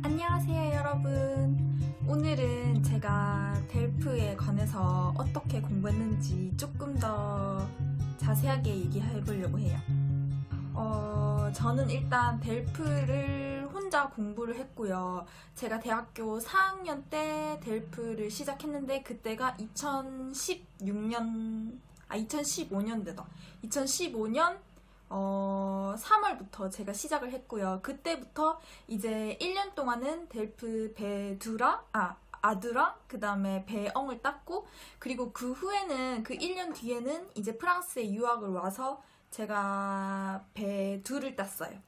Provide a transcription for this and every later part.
안녕하세요 여러분. 오늘은 제가 델프에 관해서 어떻게 공부했는지 조금 더 자세하게 얘기해 보려고 해요. 저는 일단 델프를 혼자 공부를 했고요. 제가 대학교 4학년 때 델프를 시작했는데 그때가 2015년대다. 2015년 3월부터 제가 시작을 했고요. 그때부터 이제 1년 동안은 델프 아드랑 그 다음에 배엉을 땄고, 그리고 그 후에는 그 1년 뒤에는 이제 프랑스에 유학을 와서 제가 배두를 땄어요.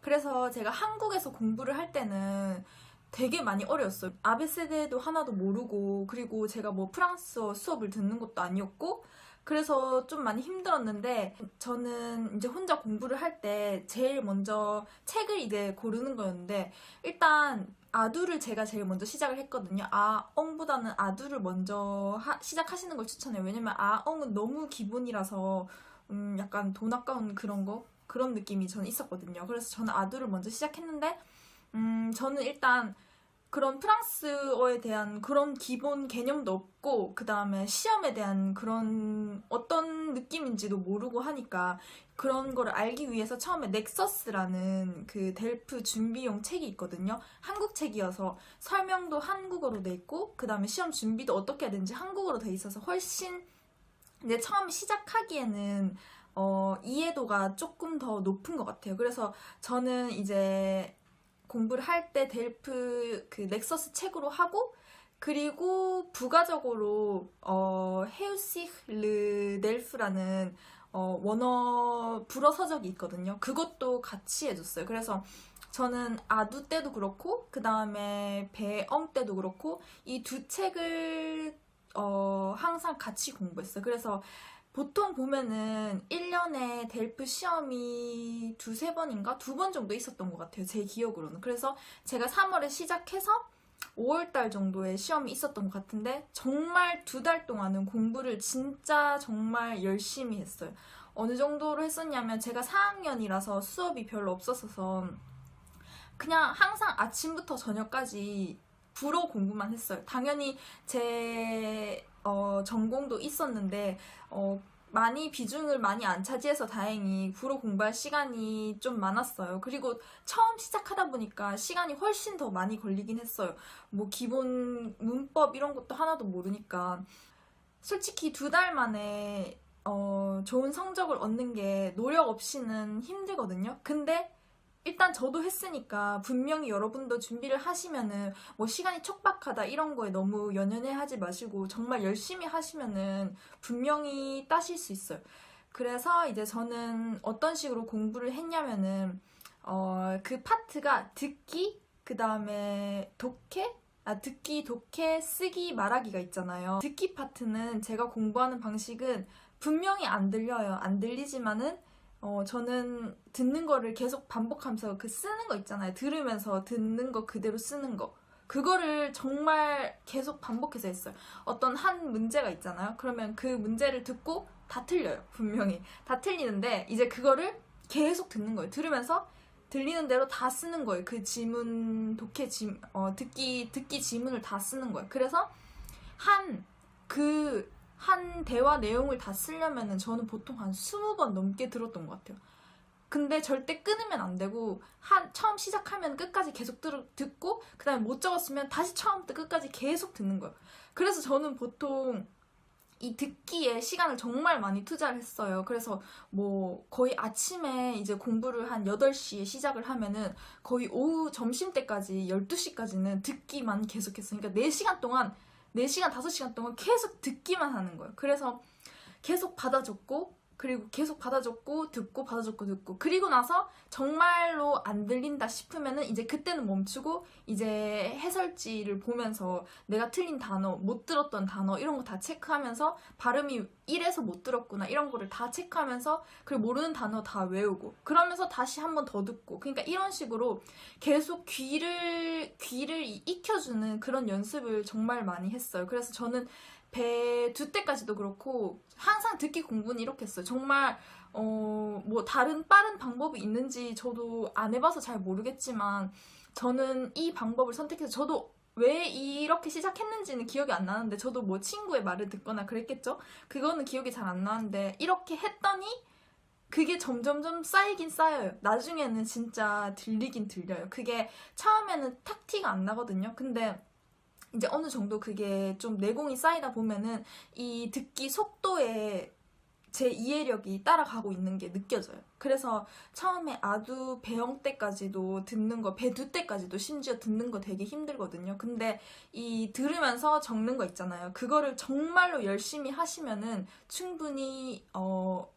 그래서 제가 한국에서 공부를 할 때는 되게 많이 어려웠어요. 아베세데도 하나도 모르고, 그리고 제가 뭐 프랑스어 수업을 듣는 것도 아니었고, 그래서 좀 많이 힘들었는데, 저는 이제 혼자 공부를 할 때 제일 먼저 책을 이제 고르는 거였는데, 일단 아두를 제가 제일 먼저 시작을 했거든요. 아엉보다는 아두를 먼저 시작하시는 걸 추천해요. 왜냐면 아엉은 너무 기본이라서 약간 돈 아까운 그런 느낌이 저는 있었거든요. 그래서 저는 아두를 먼저 시작했는데, 저는 일단 그런 프랑스어에 대한 그런 기본 개념도 없고, 그 다음에 시험에 대한 그런 어떤 느낌인지도 모르고 하니까 그런 거를 알기 위해서 처음에 넥서스라는 그 델프 준비용 책이 있거든요. 한국 책이어서 설명도 한국어로 돼 있고, 그 다음에 시험 준비도 어떻게 해야 되는지 한국어로 돼 있어서 훨씬, 근데 처음 시작하기에는 이해도가 조금 더 높은 것 같아요. 그래서 저는 이제 공부를 할 때 델프 그 넥서스 책으로 하고, 그리고 부가적으로 헤우시흐 르 델프라는 원어 불어 서적이 있거든요. 그것도 같이 해줬어요. 그래서 저는 아두 때도 그렇고, 그 다음에 배엉 때도 그렇고, 이 두 책을 항상 같이 공부했어요. 그래서 보통 보면은 1년에 델프 시험이 두세 번인가? 2번 정도 있었던 것 같아요. 제 기억으로는. 그래서 제가 3월에 시작해서 5월달 정도에 시험이 있었던 것 같은데, 정말 2달 동안은 공부를 진짜 정말 열심히 했어요. 어느 정도로 했었냐면, 제가 4학년이라서 수업이 별로 없었어서 그냥 항상 아침부터 저녁까지 불어 공부만 했어요. 당연히 제 전공도 있었는데 많이 비중을 많이 안 차지해서 다행히 불어 공부할 시간이 좀 많았어요. 그리고 처음 시작하다 보니까 시간이 훨씬 더 많이 걸리긴 했어요. 뭐 기본 문법 이런 것도 하나도 모르니까. 솔직히 2달 만에 좋은 성적을 얻는 게 노력 없이는 힘들거든요. 근데 일단 저도 했으니까, 분명히 여러분도 준비를 하시면은 뭐 시간이 촉박하다 이런 거에 너무 연연해 하지 마시고 정말 열심히 하시면은 분명히 따실 수 있어요. 그래서 이제 저는 어떤 식으로 공부를 했냐면은 그 파트가 듣기, 그 다음에 독해, 듣기, 독해, 쓰기, 말하기가 있잖아요. 듣기 파트는 제가 공부하는 방식은 분명히 안 들려요. 안 들리지만은 저는 듣는 거를 계속 반복하면서 그 쓰는 거 있잖아요. 들으면서 듣는 거 그대로 쓰는 거. 그거를 정말 계속 반복해서 했어요. 어떤 한 문제가 있잖아요. 그러면 그 문제를 듣고 다 틀려요. 분명히. 다 틀리는데 이제 그거를 계속 듣는 거예요. 들으면서 들리는 대로 다 쓰는 거예요. 그 지문, 듣기 지문을 다 쓰는 거예요. 그래서 한 대화 내용을 다 쓰려면은 저는 보통 한 20번 넘게 들었던 것 같아요. 근데 절대 끊으면 안 되고, 처음 시작하면 끝까지 계속 듣고, 그 다음에 못 적었으면 다시 처음부터 끝까지 계속 듣는 거예요. 그래서 저는 보통 이 듣기에 시간을 정말 많이 투자를 했어요. 그래서 뭐 거의 아침에 이제 공부를 한 8시에 시작을 하면은 거의 오후 점심때까지 12시까지는 듣기만 계속했어요. 그러니까 4시간 동안 4시간, 5시간 동안 계속 듣기만 하는 거예요. 그래서 계속 받아줬고, 그리고 계속 받아줬고, 듣고, 받아줬고, 듣고. 그리고 나서 정말로 안 들린다 싶으면은 이제 그때는 멈추고, 이제 해설지를 보면서 내가 틀린 단어, 못 들었던 단어, 이런 거 다 체크하면서 발음이 이래서 못 들었구나, 이런 거를 다 체크하면서, 그리고 모르는 단어 다 외우고, 그러면서 다시 한 번 더 듣고. 그러니까 이런 식으로 계속 귀를 익혀주는 그런 연습을 정말 많이 했어요. 그래서 저는 배2 때까지도 그렇고 항상 듣기 공부는 이렇게 했어요. 정말 뭐 다른 빠른 방법이 있는지 저도 안 해봐서 잘 모르겠지만 저는 이 방법을 선택해서 저도 왜 이렇게 시작했는지는 기억이 안 나는데 저도 뭐 친구의 말을 듣거나 그랬겠죠? 그거는 기억이 잘 안 나는데 이렇게 했더니 그게 점점점 쌓이긴 쌓여요. 나중에는 진짜 들리긴 들려요. 그게 처음에는 탁 티가 안 나거든요. 근데 이제 어느 정도 그게 좀 내공이 쌓이다 보면은 이 듣기 속도에 제 이해력이 따라가고 있는 게 느껴져요. 그래서 처음에 아두 배영 때까지도 듣는 거, 배두 때까지도 심지어 듣는 거 되게 힘들거든요. 근데 이 들으면서 적는 거 있잖아요. 그거를 정말로 열심히 하시면은 충분히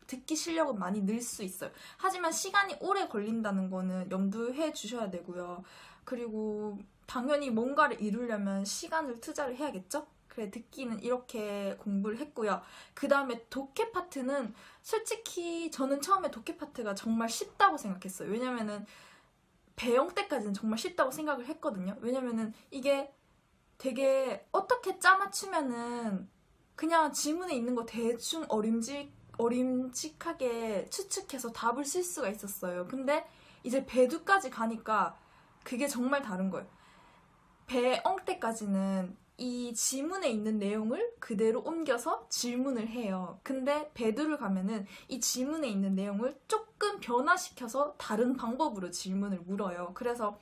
듣기 실력은 많이 늘 수 있어요. 하지만 시간이 오래 걸린다는 거는 염두해 주셔야 되고요. 그리고 당연히 뭔가를 이루려면 시간을 투자를 해야겠죠? 그래, 듣기는 이렇게 공부를 했고요. 그 다음에 독해 파트는 솔직히 저는 처음에 독해 파트가 정말 쉽다고 생각했어요. 왜냐면은 배영 때까지는 정말 쉽다고 생각을 했거든요. 왜냐면은 이게 되게 어떻게 짜맞추면은 그냥 지문에 있는 거 대충 어림직하게 추측해서 답을 쓸 수가 있었어요. 근데 이제 배두까지 가니까 그게 정말 다른 거예요. 배엉 때까지는 이 지문에 있는 내용을 그대로 옮겨서 질문을 해요. 근데 배두를 가면은 이 지문에 있는 내용을 조금 변화시켜서 다른 방법으로 질문을 물어요. 그래서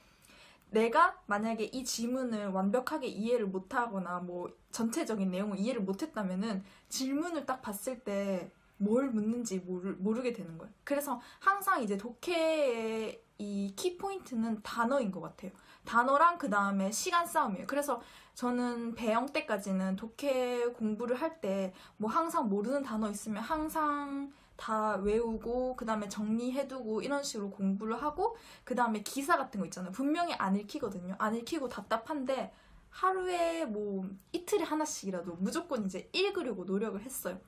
내가 만약에 이 지문을 완벽하게 이해를 못하거나 뭐 전체적인 내용을 이해를 못했다면은 질문을 딱 봤을 때 뭘 묻는지 모르게 되는 거예요. 그래서 항상 이제 독해의 이 키포인트는 단어인 것 같아요. 단어랑 그 다음에 시간 싸움이에요. 그래서 저는 배영 때까지는 독해 공부를 할 때 뭐 항상 모르는 단어 있으면 항상 다 외우고 그 다음에 정리해두고 이런 식으로 공부를 하고 그 다음에 기사 같은 거 있잖아요. 분명히 안 읽히거든요. 안 읽히고 답답한데 하루에 뭐 이틀에 하나씩이라도 무조건 이제 읽으려고 노력을 했어요.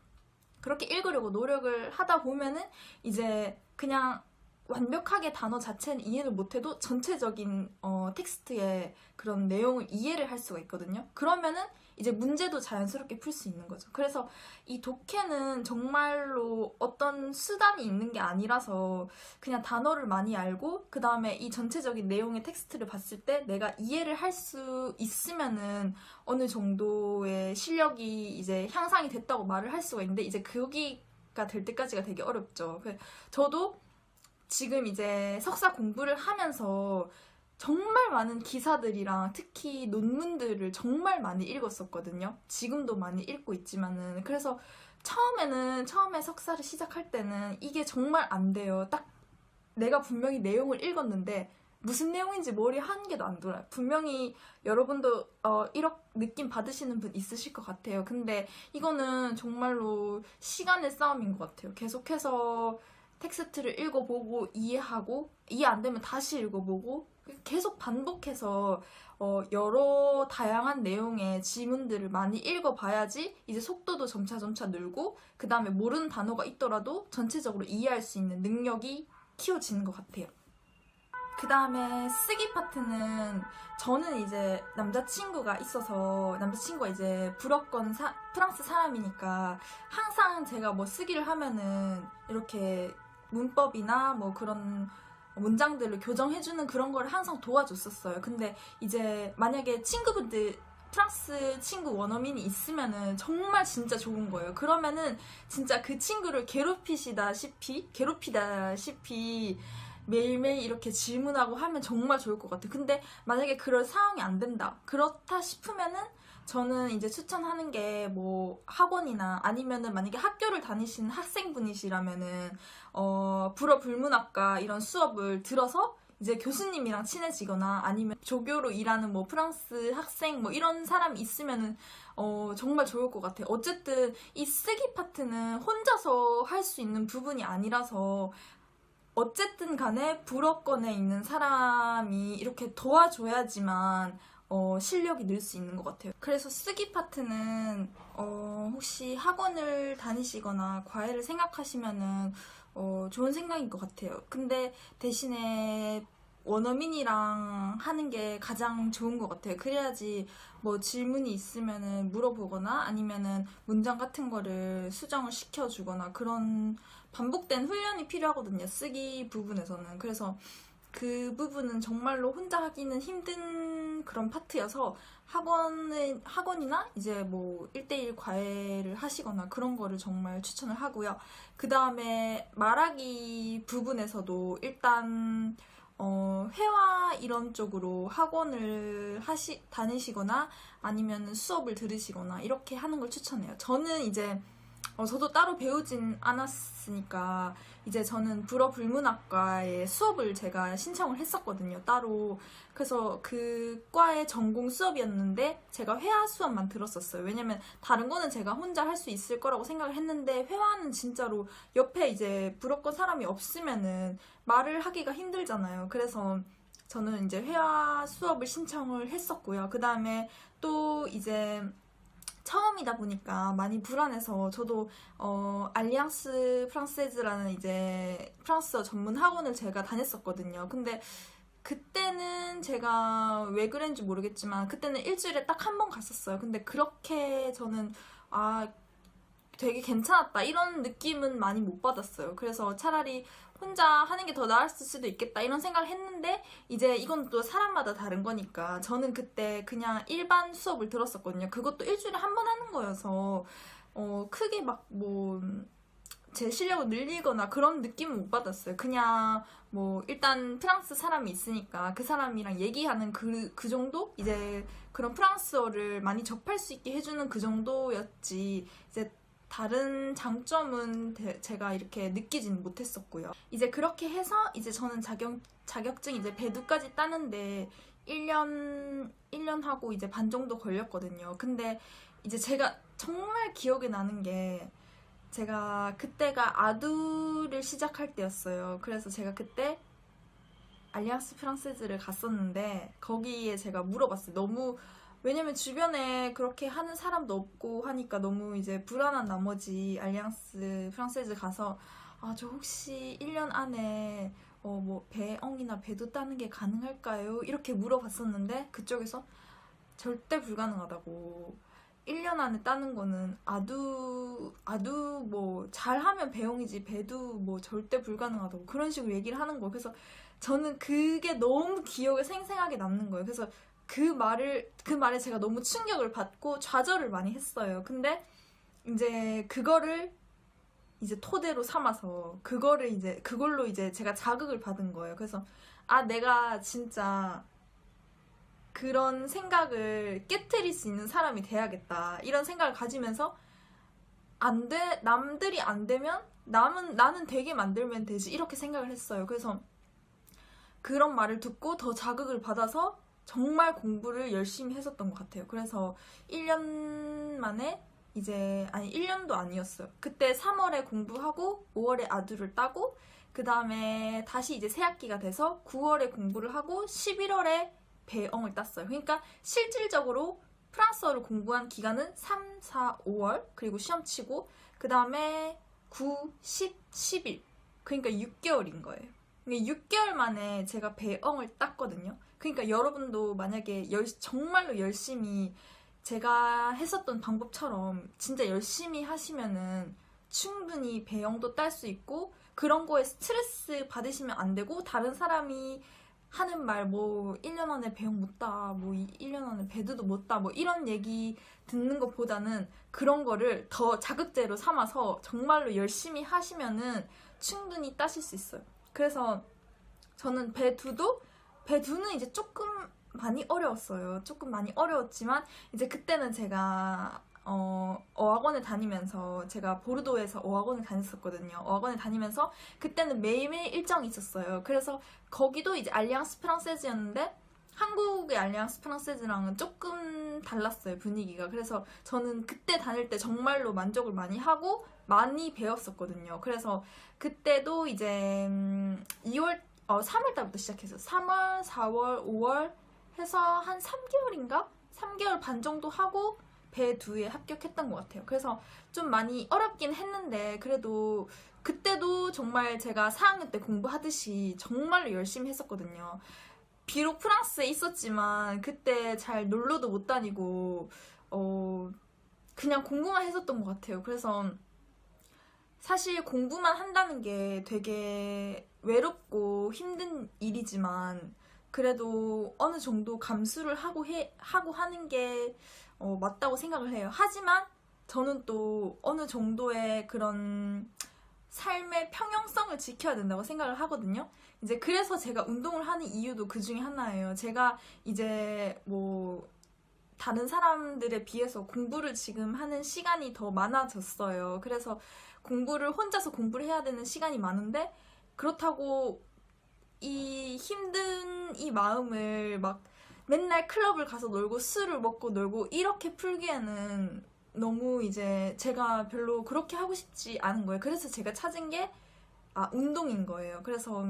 그렇게 읽으려고 노력을 하다 보면은 이제 그냥 완벽하게 단어 자체는 이해를 못해도 전체적인 텍스트의 그런 내용을 이해를 할 수가 있거든요. 그러면은 이제 문제도 자연스럽게 풀 수 있는 거죠. 그래서 이 독해는 정말로 어떤 수단이 있는 게 아니라서 그냥 단어를 많이 알고 그 다음에 이 전체적인 내용의 텍스트를 봤을 때 내가 이해를 할 수 있으면은 어느 정도의 실력이 이제 향상이 됐다고 말을 할 수가 있는데 이제 거기가 될 때까지가 되게 어렵죠. 저도 지금 이제 석사 공부를 하면서 정말 많은 기사들이랑 특히 논문들을 정말 많이 읽었었거든요. 지금도 많이 읽고 있지만은 그래서 처음에 석사를 시작할 때는 이게 정말 안 돼요. 딱 내가 분명히 내용을 읽었는데 무슨 내용인지 머리에 한 개도 안 돌아요. 분명히 여러분도 이런 느낌 받으시는 분 있으실 것 같아요. 근데 이거는 정말로 시간의 싸움인 것 같아요. 계속해서 텍스트를 읽어보고 이해하고 이해 안 되면 다시 읽어보고 계속 반복해서 여러 다양한 내용의 지문들을 많이 읽어봐야지 이제 속도도 점차 늘고 그 다음에 모르는 단어가 있더라도 전체적으로 이해할 수 있는 능력이 키워지는 것 같아요. 그 다음에 쓰기 파트는 저는 이제 남자친구가 있어서 남자친구가 이제 불어권 프랑스 사람이니까 항상 제가 뭐 쓰기를 하면은 이렇게 문법이나 뭐 그런 문장들을 교정해주는 그런 걸 항상 도와줬었어요. 근데 이제 만약에 친구분들 프랑스 친구 원어민이 있으면은 정말 진짜 좋은 거예요. 그러면은 진짜 그 친구를 괴롭히다시피 매일매일 이렇게 질문하고 하면 정말 좋을 것 같아요. 근데 만약에 그럴 상황이 안 된다. 그렇다 싶으면은 저는 이제 추천하는 게 뭐 학원이나 아니면은 만약에 학교를 다니시는 학생분이시라면은 불어 불문학과 이런 수업을 들어서 이제 교수님이랑 친해지거나 아니면 조교로 일하는 뭐 프랑스 학생 뭐 이런 사람이 있으면은 정말 좋을 것 같아요. 어쨌든 이 쓰기 파트는 혼자서 할 수 있는 부분이 아니라서 어쨌든 간에 불어권에 있는 사람이 이렇게 도와줘야지만 실력이 늘 수 있는 것 같아요. 그래서 쓰기 파트는 혹시 학원을 다니시거나 과외를 생각하시면은 좋은 생각인 것 같아요. 근데 대신에 원어민이랑 하는 게 가장 좋은 것 같아요. 그래야지 뭐 질문이 있으면은 물어보거나 아니면은 문장 같은 거를 수정을 시켜주거나 그런 반복된 훈련이 필요하거든요. 쓰기 부분에서는. 그래서 그 부분은 정말로 혼자 하기는 힘든 그런 파트여서 학원이나 이제 뭐 1대1 과외를 하시거나 그런 거를 정말 추천을 하고요. 그 다음에 말하기 부분에서도 일단 회화 이런 쪽으로 학원을 다니시거나 아니면 수업을 들으시거나 이렇게 하는 걸 추천해요. 저는 이제 저도 따로 배우진 않았으니까 이제 저는 불어불문학과에 수업을 제가 신청을 했었거든요, 따로. 그래서 그 과의 전공 수업이었는데 제가 회화 수업만 들었었어요. 왜냐면 다른 거는 제가 혼자 할 수 있을 거라고 생각을 했는데 회화는 진짜로 옆에 이제 불어권 사람이 없으면은 말을 하기가 힘들잖아요. 그래서 저는 이제 회화 수업을 신청을 했었고요. 그 다음에 또 이제 처음이다 보니까 많이 불안해서 저도 알리앙스 프랑세즈라는 이제 프랑스어 전문 학원을 제가 다녔었거든요. 근데 그때는 제가 왜 그랬는지 모르겠지만 그때는 일주일에 딱 한 번 갔었어요. 근데 그렇게 저는 되게 괜찮았다 이런 느낌은 많이 못 받았어요. 그래서 차라리 혼자 하는 게 더 나았을 수도 있겠다 이런 생각을 했는데 이제 이건 또 사람마다 다른 거니까 저는 그때 그냥 일반 수업을 들었었거든요. 그것도 일주일에 한 번 하는 거여서 크게 막 뭐 제 실력을 늘리거나 그런 느낌은 못 받았어요. 그냥 뭐 일단 프랑스 사람이 있으니까 그 사람이랑 얘기하는 그 정도? 이제 그런 프랑스어를 많이 접할 수 있게 해주는 그 정도였지 이제 다른 장점은 제가 이렇게 느끼진 못했었고요. 이제 그렇게 해서 이제 저는 자격증 이제 배두까지 따는데 1년 하고 이제 반 정도 걸렸거든요. 근데 이제 제가 정말 기억에 나는 게 제가 그때가 아두를 시작할 때였어요. 그래서 제가 그때 알리앙스 프랑세즈를 갔었는데 거기에 제가 물어봤어요. 왜냐면 주변에 그렇게 하는 사람도 없고 하니까 너무 이제 불안한 나머지 알리앙스 프랑세즈 가서 저 혹시 1년 안에 뭐 배엉이나 배도 따는 게 가능할까요? 이렇게 물어봤었는데 그쪽에서 절대 불가능하다고 1년 안에 따는 거는 아두 뭐 잘하면 배엉이지 배도 뭐 절대 불가능하다고 그런 식으로 얘기를 하는 거예요. 그래서 저는 그게 너무 기억에 생생하게 남는 거예요. 그래서 그 말에 제가 너무 충격을 받고 좌절을 많이 했어요. 근데 이제 그거를 이제 토대로 삼아서 그걸로 이제 제가 자극을 받은 거예요. 그래서 내가 진짜 그런 생각을 깨트릴 수 있는 사람이 돼야겠다. 이런 생각을 가지면서 남들이 안 되면 나는 되게 만들면 되지. 이렇게 생각을 했어요. 그래서 그런 말을 듣고 더 자극을 받아서 정말 공부를 열심히 했었던 것 같아요. 그래서 1년 만에 1년도 아니었어요. 그때 3월에 공부하고 5월에 아두를 따고 그 다음에 다시 이제 새학기가 돼서 9월에 공부를 하고 11월에 배엉을 땄어요. 그러니까 실질적으로 프랑스어를 공부한 기간은 3, 4, 5월 그리고 시험 치고 그 다음에 9, 10, 11 그러니까 6개월인 거예요. 6개월 만에 제가 배엉을 땄거든요. 그러니까 여러분도 만약에 정말로 열심히 제가 했었던 방법처럼 진짜 열심히 하시면은 충분히 배영도 딸 수 있고 그런 거에 스트레스 받으시면 안 되고 다른 사람이 하는 말 뭐 1년 안에 배영 못 따, 뭐 1년 안에 배드도 못 따, 뭐 이런 얘기 듣는 것보다는 그런 거를 더 자극제로 삼아서 정말로 열심히 하시면은 충분히 따실 수 있어요. 그래서 저는 배두는 이제 조금 많이 어려웠어요. 조금 많이 어려웠지만 이제 그때는 제가 어학원을 다니면서 제가 보르도에서 어학원을 다녔었거든요. 어학원을 다니면서 그때는 매일매일 일정이 있었어요. 그래서 거기도 이제 알리앙스 프랑세즈였는데 한국의 알리앙스 프랑세즈랑은 조금 달랐어요, 분위기가. 그래서 저는 그때 다닐 때 정말로 만족을 많이 하고 많이 배웠었거든요. 그래서 그때도 이제 3월 달부터 시작해서 3월, 4월, 5월 해서 한 3개월인가? 3개월 반 정도 하고 배두에 합격했던 것 같아요. 그래서 좀 많이 어렵긴 했는데 그래도 그때도 정말 제가 4학년 때 공부하듯이 정말로 열심히 했었거든요. 비록 프랑스에 있었지만 그때 잘 놀러도 못 다니고 그냥 공부만 했었던 것 같아요. 그래서 사실 공부만 한다는 게 되게 외롭고 힘든 일이지만 그래도 어느 정도 감수를 하고 하는 게 맞다고 생각을 해요. 하지만 저는 또 어느 정도의 그런 삶의 평형성을 지켜야 된다고 생각을 하거든요. 이제 그래서 제가 운동을 하는 이유도 그 중에 하나예요. 제가 이제 뭐 다른 사람들에 비해서 공부를 지금 하는 시간이 더 많아졌어요. 그래서 혼자서 공부를 해야 되는 시간이 많은데, 그렇다고 이 힘든 이 마음을 막 맨날 클럽을 가서 놀고 술을 먹고 놀고 이렇게 풀기에는 너무 이제 제가 별로 그렇게 하고 싶지 않은 거예요. 그래서 제가 찾은 게 운동인 거예요. 그래서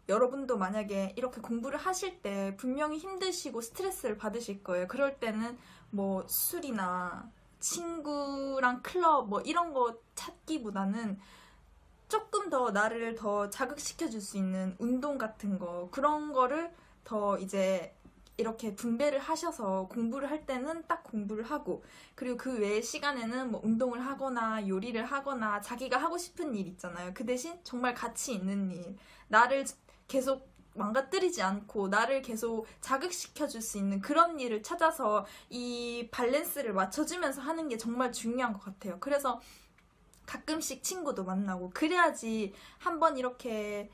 여러분도 만약에 이렇게 공부를 하실 때 분명히 힘드시고 스트레스를 받으실 거예요. 그럴 때는 뭐 술이나 친구랑 클럽 뭐 이런 거 찾기보다는 조금 더 나를 더 자극시켜줄 수 있는 운동 같은 거, 그런 거를 더 이제 이렇게 분배를 하셔서 공부를 할 때는 딱 공부를 하고, 그리고 그 외의 시간에는 뭐 운동을 하거나 요리를 하거나 자기가 하고 싶은 일 있잖아요. 그 대신 정말 가치 있는 일, 나를 계속 망가뜨리지 않고 나를 계속 자극시켜줄 수 있는 그런 일을 찾아서 이 밸런스를 맞춰주면서 하는 게 정말 중요한 것 같아요. 그래서 가끔씩 친구도 만나고 그래야지 한번 이렇게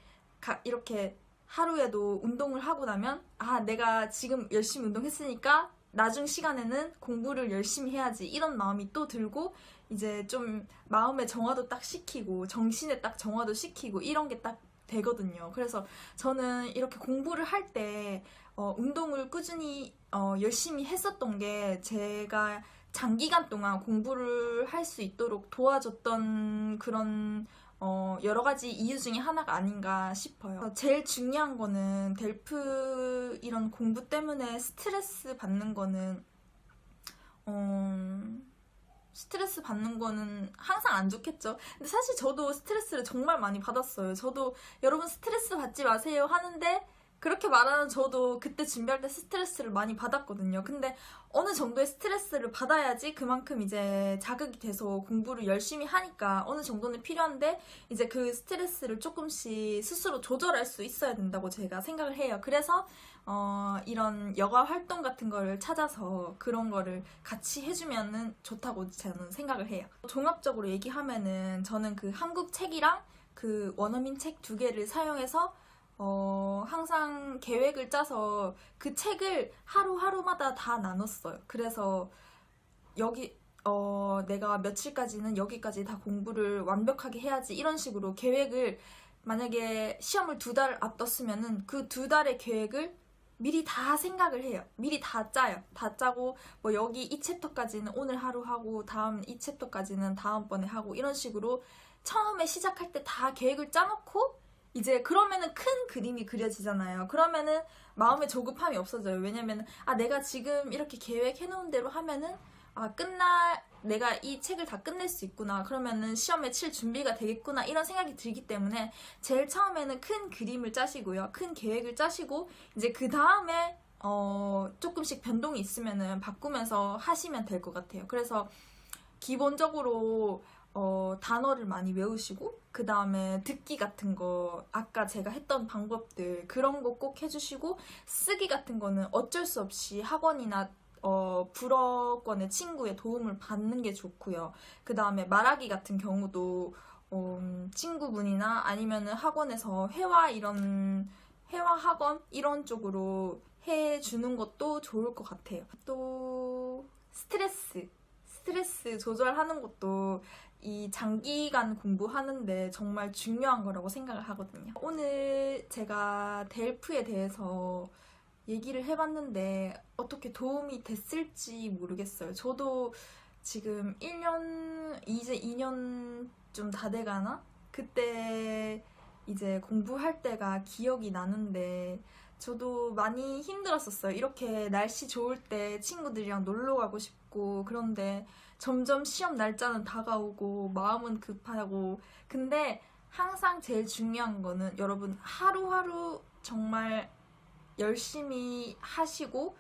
하루에도 운동을 하고 나면 내가 지금 열심히 운동했으니까 나중 시간에는 공부를 열심히 해야지 이런 마음이 또 들고, 이제 좀 마음의 정화도 딱 시키고 정신에 딱 정화도 시키고 이런 게 딱 되거든요. 그래서 저는 이렇게 공부를 할 때 운동을 꾸준히 열심히 했었던 게 제가 장기간 동안 공부를 할 수 있도록 도와줬던 그런 여러 가지 이유 중에 하나가 아닌가 싶어요. 제일 중요한 거는 델프 이런 공부 때문에 스트레스 받는 거는 항상 안 좋겠죠. 근데 사실 저도 스트레스를 정말 많이 받았어요. 저도 여러분 스트레스 받지 마세요 하는데 그렇게 말하는 저도 그때 준비할 때 스트레스를 많이 받았거든요. 근데 어느 정도의 스트레스를 받아야지 그만큼 이제 자극이 돼서 공부를 열심히 하니까 어느 정도는 필요한데, 이제 그 스트레스를 조금씩 스스로 조절할 수 있어야 된다고 제가 생각을 해요. 그래서 이런 여가 활동 같은 거를 찾아서 그런 거를 같이 해주면 좋다고 저는 생각을 해요. 종합적으로 얘기하면은 저는 그 한국 책이랑 그 원어민 책 2개를 사용해서 항상 계획을 짜서 그 책을 하루하루마다 다 나눴어요. 그래서 내가 며칠까지는 여기까지 다 공부를 완벽하게 해야지 이런 식으로 계획을, 만약에 시험을 2달 앞뒀으면은 그 2달의 계획을 미리 다 생각을 해요. 미리 다 짜요. 다 짜고 뭐 여기 이 챕터까지는 오늘 하루 하고 다음 이 챕터까지는 다음번에 하고 이런 식으로 처음에 시작할 때 다 계획을 짜놓고, 이제 그러면은 큰 그림이 그려지잖아요. 그러면은 마음의 조급함이 없어져요. 왜냐면은 내가 지금 이렇게 계획해놓은 대로 하면은 내가 이 책을 다 끝낼 수 있구나. 그러면은 시험에 칠 준비가 되겠구나. 이런 생각이 들기 때문에 제일 처음에는 큰 그림을 짜시고요. 큰 계획을 짜시고 이제 그 다음에 조금씩 변동이 있으면은 바꾸면서 하시면 될 것 같아요. 그래서 기본적으로 단어를 많이 외우시고, 그 다음에 듣기 같은 거, 아까 제가 했던 방법들, 그런 거 꼭 해주시고, 쓰기 같은 거는 어쩔 수 없이 학원이나 불어권의 친구의 도움을 받는 게 좋고요. 그 다음에 말하기 같은 경우도 친구분이나 아니면은 학원에서 회화 학원 이런 쪽으로 해주는 것도 좋을 것 같아요. 또 스트레스 조절하는 것도 이 장기간 공부하는데 정말 중요한 거라고 생각을 하거든요. 오늘 제가 델프에 대해서 얘기를 해봤는데 어떻게 도움이 됐을지 모르겠어요. 저도 지금 이제 2년 좀 다 돼가나? 그때 이제 공부할 때가 기억이 나는데 저도 많이 힘들었었어요. 이렇게 날씨 좋을 때 친구들이랑 놀러 가고 싶고, 그런데 점점 시험 날짜는 다가오고 마음은 급하고, 근데 항상 제일 중요한 거는 여러분 하루하루 정말 열심히 하시고,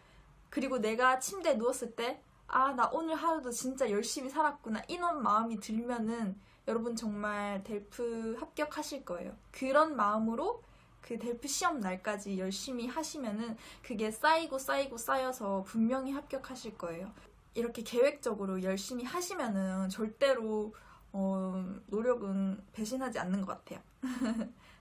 그리고 내가 침대에 누웠을 때 아, 나 오늘 하루도 진짜 열심히 살았구나, 이런 마음이 들면은 여러분 정말 델프 합격하실 거예요. 그런 마음으로 그 델프 시험 날까지 열심히 하시면은 그게 쌓이고 쌓이고 쌓여서 분명히 합격하실 거예요. 이렇게 계획적으로 열심히 하시면은 절대로 노력은 배신하지 않는 것 같아요.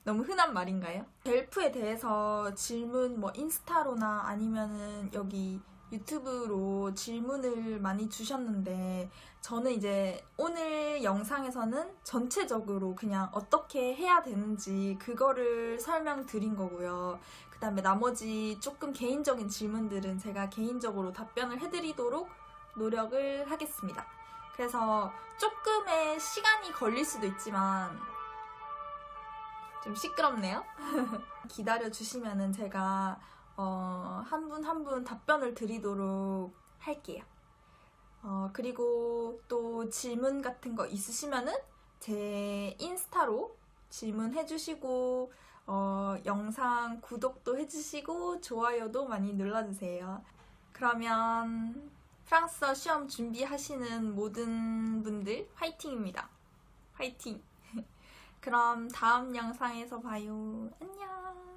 너무 흔한 말인가요? 델프에 대해서 질문 뭐 인스타로나 아니면은 여기 유튜브로 질문을 많이 주셨는데 저는 이제 오늘 영상에서는 전체적으로 그냥 어떻게 해야 되는지 그거를 설명드린 거고요. 그 다음에 나머지 조금 개인적인 질문들은 제가 개인적으로 답변을 해드리도록 노력을 하겠습니다. 그래서 조금의 시간이 걸릴 수도 있지만 좀 시끄럽네요. 기다려 주시면은 제가 한 분 한 분 답변을 드리도록 할게요. 그리고 또 질문 같은 거 있으시면은 제 인스타로 질문해 주시고 영상 구독도 해주시고 좋아요도 많이 눌러주세요. 그러면 프랑스어 시험 준비하시는 모든 분들 화이팅입니다. 화이팅! 그럼 다음 영상에서 봐요. 안녕!